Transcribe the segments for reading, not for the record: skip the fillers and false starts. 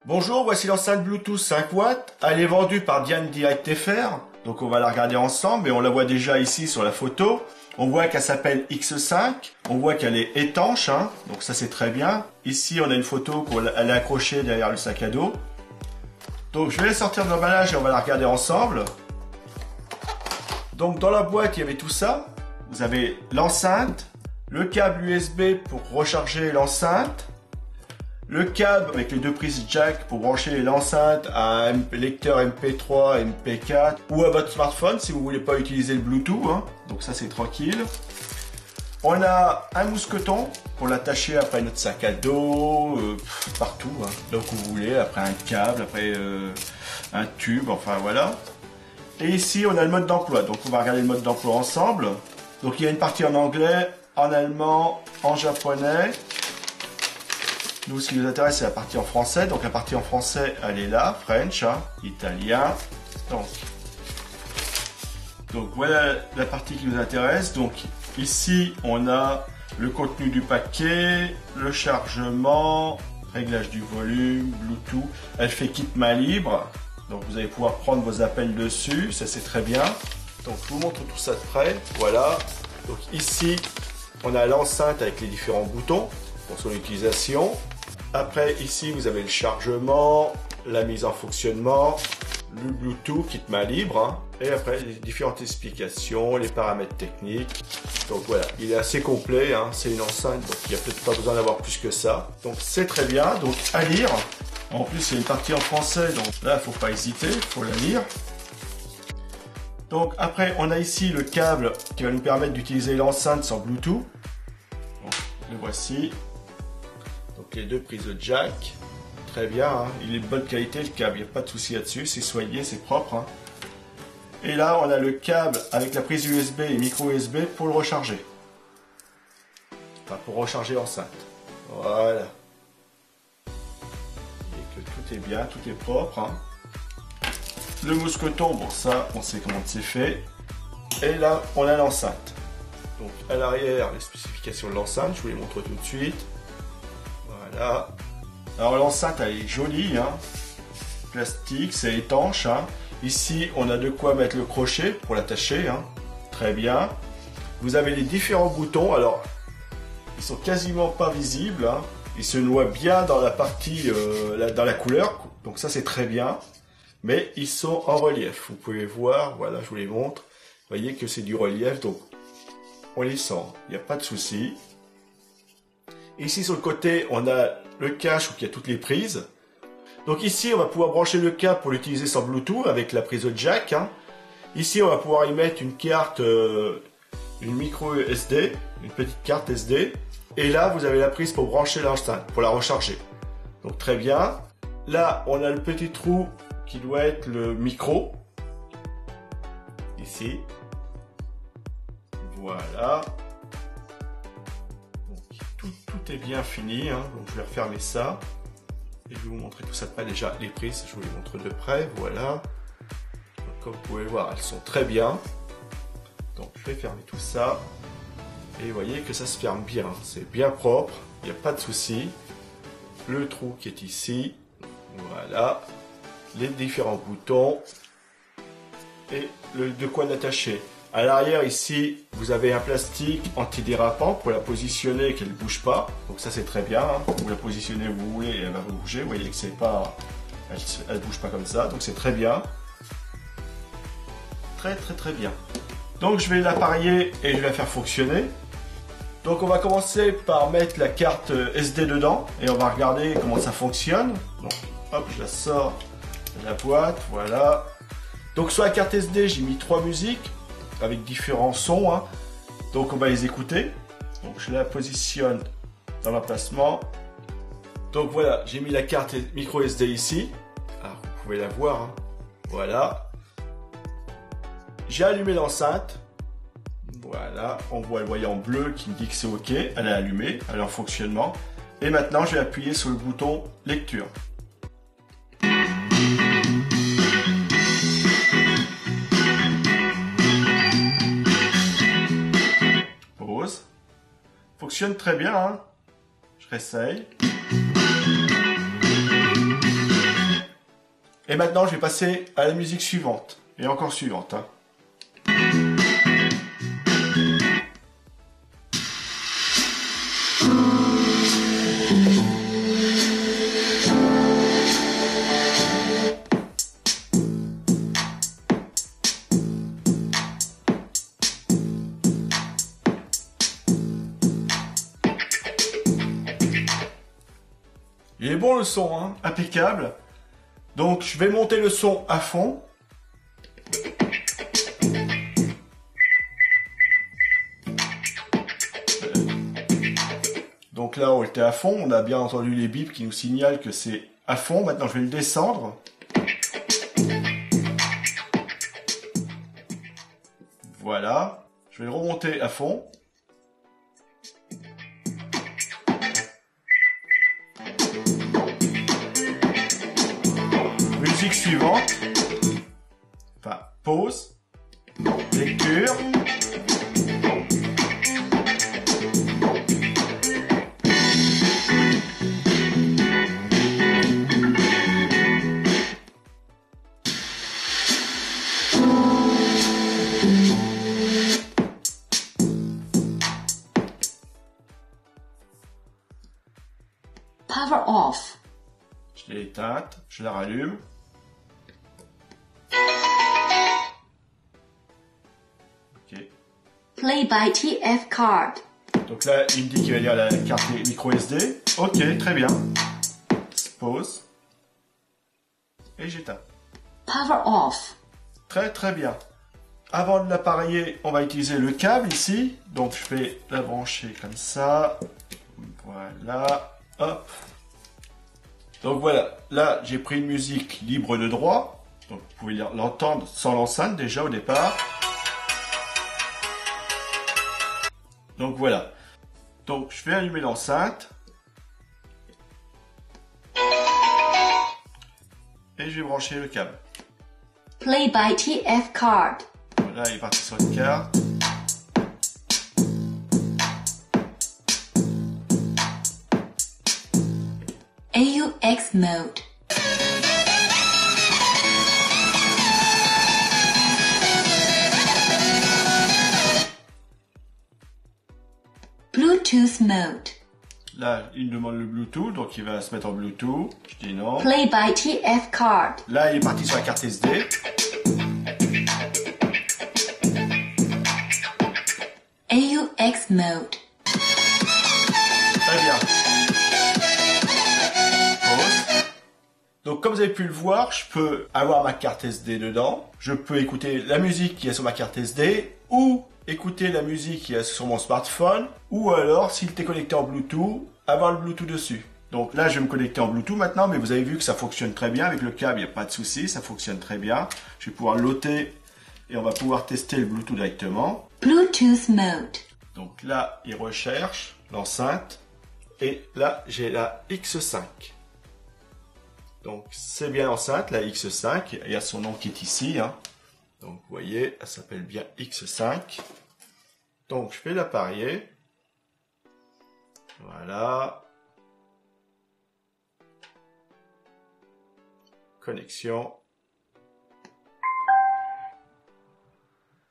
Bonjour, voici l'enceinte Bluetooth 5 watts. Elle est vendue par Diane Direct FR. Donc on va la regarder ensemble et on la voit déjà ici sur la photo. On voit qu'elle s'appelle X5. On voit qu'elle est étanche, hein. Donc ça c'est très bien. Ici on a une photo qu'elle est accrochée derrière le sac à dos. Donc je vais la sortir de l'emballage et on va la regarder ensemble. Donc dans la boîte il y avait tout ça. Vous avez l'enceinte, le câble USB pour recharger l'enceinte, le câble avec les deux prises jack pour brancher l'enceinte à un lecteur MP3, MP4 ou à votre smartphone si vous voulez pas utiliser le Bluetooth, hein. Donc ça c'est tranquille. On a un mousqueton pour l'attacher après notre sac à dos, partout, hein. Donc vous voulez, après un câble, après un tube, enfin voilà. Et ici on a le mode d'emploi, donc on va regarder le mode d'emploi ensemble. Donc il y a une partie en anglais, en allemand, en japonais. Nous, ce qui nous intéresse, c'est la partie en français. Donc, la partie en français, elle est là. French, hein, italien. Donc, voilà la partie qui nous intéresse. Donc, ici, on a le contenu du paquet, le chargement, réglage du volume, Bluetooth. Elle fait kit main libre. Donc, vous allez pouvoir prendre vos appels dessus. Ça, c'est très bien. Donc, je vous montre tout ça de près. Voilà. Donc, ici, on a l'enceinte avec les différents boutons pour son utilisation. Après, ici, vous avez le chargement, la mise en fonctionnement, le Bluetooth, kit main libre, hein, et après, les différentes explications, les paramètres techniques. Donc voilà, il est assez complet, hein, c'est une enceinte, donc il n'y a peut-être pas besoin d'avoir plus que ça. Donc c'est très bien, donc à lire. En plus, il y a une partie en français, donc là, il ne faut pas hésiter, il faut la lire. Donc après, on a ici le câble qui va nous permettre d'utiliser l'enceinte sans Bluetooth. Donc, le voici. Donc les deux prises de jack, très bien, hein. Il est de bonne qualité le câble, il n'y a pas de souci là-dessus, c'est soigné, c'est propre, hein. Et là on a le câble avec la prise USB et micro USB pour le recharger. Enfin pour recharger l'enceinte. Voilà. Et que tout est bien, tout est propre, hein. Le mousqueton, bon ça on sait comment c'est fait. Et là on a l'enceinte. Donc à l'arrière les spécifications de l'enceinte, je vous les montre tout de suite. Voilà. Alors l'enceinte elle est jolie, hein. Plastique, c'est étanche, hein. Ici on a de quoi mettre le crochet pour l'attacher, hein. Très bien. Vous avez les différents boutons, alors ils sont quasiment pas visibles, hein. Ils se noient bien dans la partie, dans la couleur, donc ça c'est très bien. Mais ils sont en relief, vous pouvez voir, voilà je vous les montre. Vous voyez que c'est du relief, donc on les sent, il n'y a pas de souci. Ici sur le côté, on a le cache où il y a toutes les prises. Donc ici, on va pouvoir brancher le câble pour l'utiliser sans Bluetooth avec la prise jack, hein. Ici, on va pouvoir y mettre une carte, une micro SD, une petite carte SD. Et là, vous avez la prise pour brancher l'enceinte, pour la recharger. Donc très bien. Là, on a le petit trou qui doit être le micro. Ici. Voilà. Tout est bien fini, hein. Donc je vais refermer ça et je vais vous montrer tout ça de près. Déjà les prises, je vous les montre de près, voilà. Donc, comme vous pouvez le voir, elles sont très bien. Donc je vais fermer tout ça et vous voyez que ça se ferme bien, c'est bien propre, il n'y a pas de souci. Le trou qui est ici, voilà, les différents boutons et de quoi l'attacher. À l'arrière ici, vous avez un plastique antidérapant pour la positionner et qu'elle ne bouge pas. Donc ça c'est très bien, hein. Vous la positionnez où vous voulez et elle va bouger. Vous voyez que c'est pas, elle ne bouge pas comme ça, donc c'est très bien. Très bien. Donc je vais l'appareiller et je vais la faire fonctionner. Donc on va commencer par mettre la carte SD dedans et on va regarder comment ça fonctionne. Donc hop, je la sors de la boîte, voilà. Donc sur la carte SD, j'ai mis 3 musiques avec différents sons, hein. Donc on va les écouter. Donc je la positionne dans l'emplacement. Donc voilà, j'ai mis la carte micro SD ici. Alors vous pouvez la voir, hein. Voilà. J'ai allumé l'enceinte. Voilà, on voit le voyant bleu qui me dit que c'est OK. Elle est allumée, elle est en fonctionnement. Et maintenant je vais appuyer sur le bouton lecture. Fonctionne très bien, hein. Je réessaye. Et maintenant, je vais passer à la musique suivante. Et encore suivante. Hein. Il est bon le son, hein, impeccable. Donc je vais monter le son à fond. Donc là on était à fond, on a bien entendu les bips qui nous signalent que c'est à fond. Maintenant je vais le descendre. Voilà, je vais le remonter à fond. Musique suivante, enfin pause, lecture, power off. Je l'ai éteinte, je la rallume. Okay. Play by TF card. Donc là, il me dit qu'il va lire la carte micro SD. Ok, très bien. Pause. Et j'éteins. Power off. Très très bien. Avant de l'appareiller, on va utiliser le câble ici. Donc je vais la brancher comme ça. Voilà. Hop. Donc voilà. Là, j'ai pris une musique libre de droit. Donc vous pouvez l'entendre sans l'enceinte déjà au départ. Donc voilà. Donc je vais allumer l'enceinte. Et je vais brancher le câble. Play by TF card. Voilà, il est parti sur une carte. AUX mode. Bluetooth mode. Là, il me demande le Bluetooth, donc il va se mettre en Bluetooth. Je dis non. Play by TF card. Là, il est parti sur la carte SD. AUX mode. Très bien. Pause. Donc, comme vous avez pu le voir, je peux avoir ma carte SD dedans. Je peux écouter la musique qui est sur ma carte SD ou écouter la musique qui est sur mon smartphone, ou alors, s'il était connecté en Bluetooth, avoir le Bluetooth dessus. Donc là, je vais me connecter en Bluetooth maintenant, mais vous avez vu que ça fonctionne très bien. Avec le câble, il n'y a pas de souci, ça fonctionne très bien. Je vais pouvoir l'ôter et on va pouvoir tester le Bluetooth directement. Bluetooth mode. Donc là, il recherche l'enceinte. Et là, j'ai la X5. Donc c'est bien l'enceinte, la X5. Il y a son nom qui est ici, hein. Donc vous voyez, elle s'appelle bien X5. Donc je vais l'appareiller. Voilà. Connexion.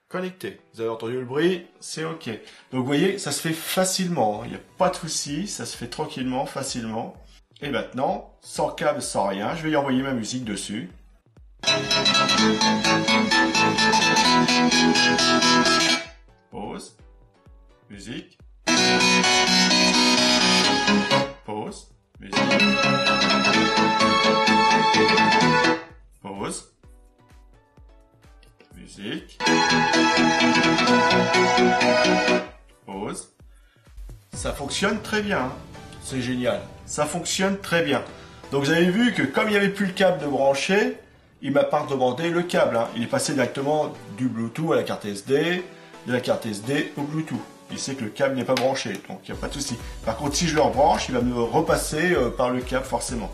Connecté. Vous avez entendu le bruit, c'est OK. Donc vous voyez, ça se fait facilement. Il n'y a pas de souci, ça se fait tranquillement, facilement. Et maintenant, sans câble, sans rien, je vais y envoyer ma musique dessus. Pause. Musique. Pause. Musique. Pause. Musique. Pause. Ça fonctionne très bien. Hein. C'est génial. Ça fonctionne très bien. Donc vous avez vu que comme il n'y avait plus le câble de brancher, il m'a pas demandé le câble. Hein. Il est passé directement du Bluetooth à la carte SD, de la carte SD au Bluetooth. Il sait que le câble n'est pas branché, donc il n'y a pas de souci. Par contre, si je le rebranche, il va me repasser par le câble forcément.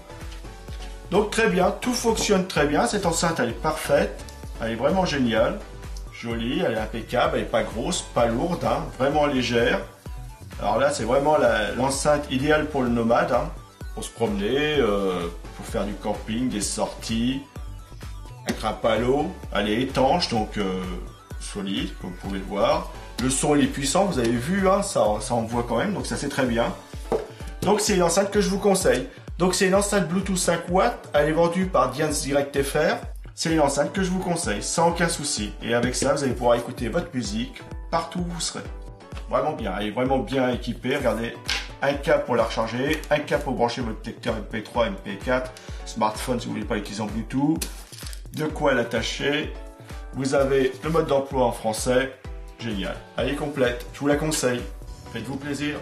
Donc très bien, tout fonctionne très bien. Cette enceinte, elle est parfaite. Elle est vraiment géniale. Jolie, elle est impeccable. Elle n'est pas grosse, pas lourde, hein, vraiment légère. Alors là, c'est vraiment l'enceinte idéale pour le nomade. Hein, pour se promener, pour faire du camping, des sorties. Elle craint pas l'eau, elle est étanche, donc solide, comme vous pouvez le voir. Le son il est puissant, vous avez vu, hein, ça envoie quand même, donc ça c'est très bien. Donc c'est une enceinte que je vous conseille. Donc c'est une enceinte Bluetooth 5 watts, elle est vendue par Dians Direct FR. C'est une enceinte que je vous conseille, sans aucun souci. Et avec ça, vous allez pouvoir écouter votre musique partout où vous serez. Vraiment bien, elle est vraiment bien équipée. Regardez, un câble pour la recharger, un câble pour brancher votre lecteur MP3, MP4, smartphone si vous voulez pas l'utiliser en Bluetooth, de quoi l'attacher. Vous avez le mode d'emploi en français, génial. Elle est complète, je vous la conseille. Faites-vous plaisir.